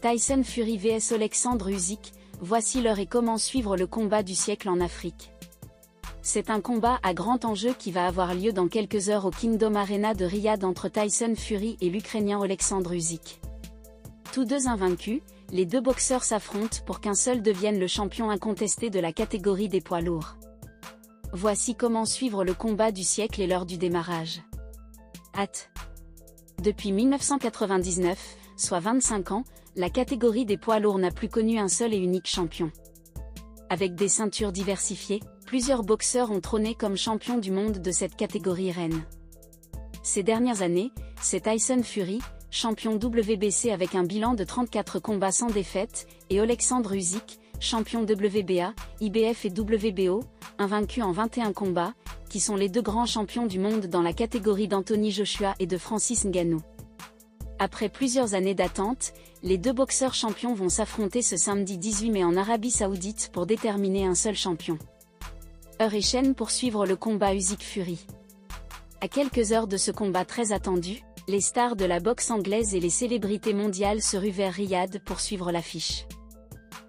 Tyson Fury vs Alexandre Usyk, voici l'heure et comment suivre le combat du siècle en Afrique. C'est un combat à grand enjeu qui va avoir lieu dans quelques heures au Kingdom Arena de Riyad entre Tyson Fury et l'Ukrainien Alexandre Usyk. Tous deux invaincus, les deux boxeurs s'affrontent pour qu'un seul devienne le champion incontesté de la catégorie des poids lourds. Voici comment suivre le combat du siècle et l'heure du démarrage. Hâte. Depuis 1999, soit 25 ans, la catégorie des poids lourds n'a plus connu un seul et unique champion. Avec des ceintures diversifiées, plusieurs boxeurs ont trôné comme champions du monde de cette catégorie reine. Ces dernières années, c'est Tyson Fury, champion WBC avec un bilan de 34 combats sans défaite, et Alexandre Usyk, champion WBA, IBF et WBO, invaincu en 21 combats, qui sont les deux grands champions du monde dans la catégorie d'Anthony Joshua et de Francis Ngannou. Après plusieurs années d'attente, les deux boxeurs champions vont s'affronter ce samedi 18 mai en Arabie Saoudite pour déterminer un seul champion. Heure et chaîne pour suivre le combat Usyk-Fury. À quelques heures de ce combat très attendu, les stars de la boxe anglaise et les célébrités mondiales se ruent vers Riyad pour suivre l'affiche.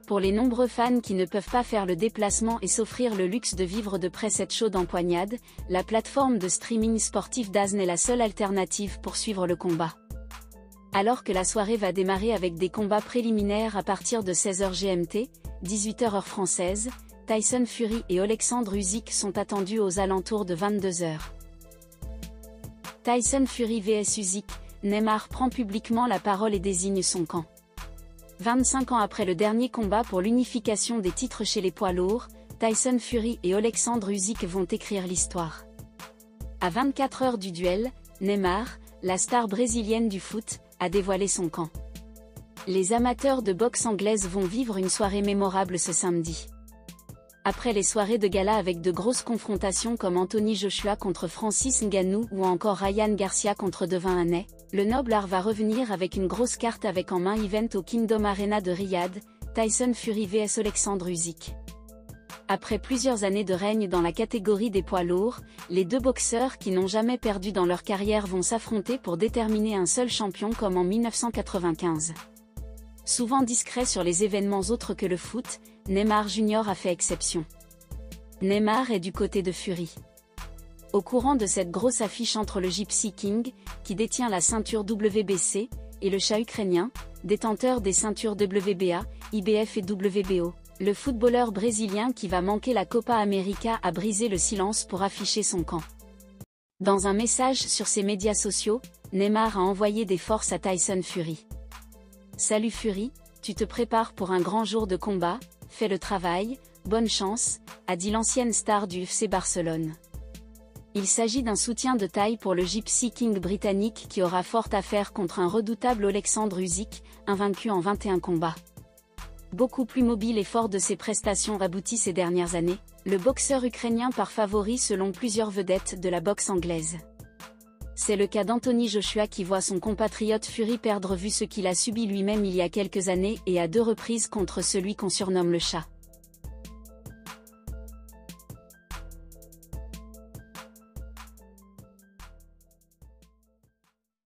Pour les nombreux fans qui ne peuvent pas faire le déplacement et s'offrir le luxe de vivre de près cette chaude empoignade, la plateforme de streaming sportif DAZN est la seule alternative pour suivre le combat. Alors que la soirée va démarrer avec des combats préliminaires à partir de 16h GMT, 18h heure française, Tyson Fury et Alexandre Usyk sont attendus aux alentours de 22h. Tyson Fury vs Usyk, Neymar prend publiquement la parole et désigne son camp. 25 ans après le dernier combat pour l'unification des titres chez les poids lourds, Tyson Fury et Alexandre Usyk vont écrire l'histoire. À 24 heures du duel, Neymar, la star brésilienne du foot, a dévoilé son camp. Les amateurs de boxe anglaise vont vivre une soirée mémorable ce samedi. Après les soirées de gala avec de grosses confrontations comme Anthony Joshua contre Francis Ngannou ou encore Ryan Garcia contre Devin Haney, le noble art va revenir avec une grosse carte avec en main event au Kingdom Arena de Riyad, Tyson Fury vs Alexandre Usyk. Après plusieurs années de règne dans la catégorie des poids lourds, les deux boxeurs qui n'ont jamais perdu dans leur carrière vont s'affronter pour déterminer un seul champion comme en 1995. Souvent discret sur les événements autres que le foot, Neymar Jr a fait exception. Neymar est du côté de Fury. Au courant de cette grosse affiche entre le Gypsy King, qui détient la ceinture WBC, et le Shah ukrainien, détenteur des ceintures WBA, IBF et WBO, le footballeur brésilien qui va manquer la Copa América a brisé le silence pour afficher son camp. Dans un message sur ses médias sociaux, Neymar a envoyé des forces à Tyson Fury. Salut Fury, tu te prépares pour un grand jour de combat, fais le travail, bonne chance, a dit l'ancienne star du FC Barcelone. Il s'agit d'un soutien de taille pour le Gypsy King britannique qui aura fort à faire contre un redoutable Alexandre Usyk, invaincu en 21 combats. Beaucoup plus mobile et fort de ses prestations abouties ces dernières années, le boxeur ukrainien part favori selon plusieurs vedettes de la boxe anglaise. C'est le cas d'Anthony Joshua qui voit son compatriote Fury perdre vu ce qu'il a subi lui-même il y a quelques années et à 2 reprises contre celui qu'on surnomme le Shah.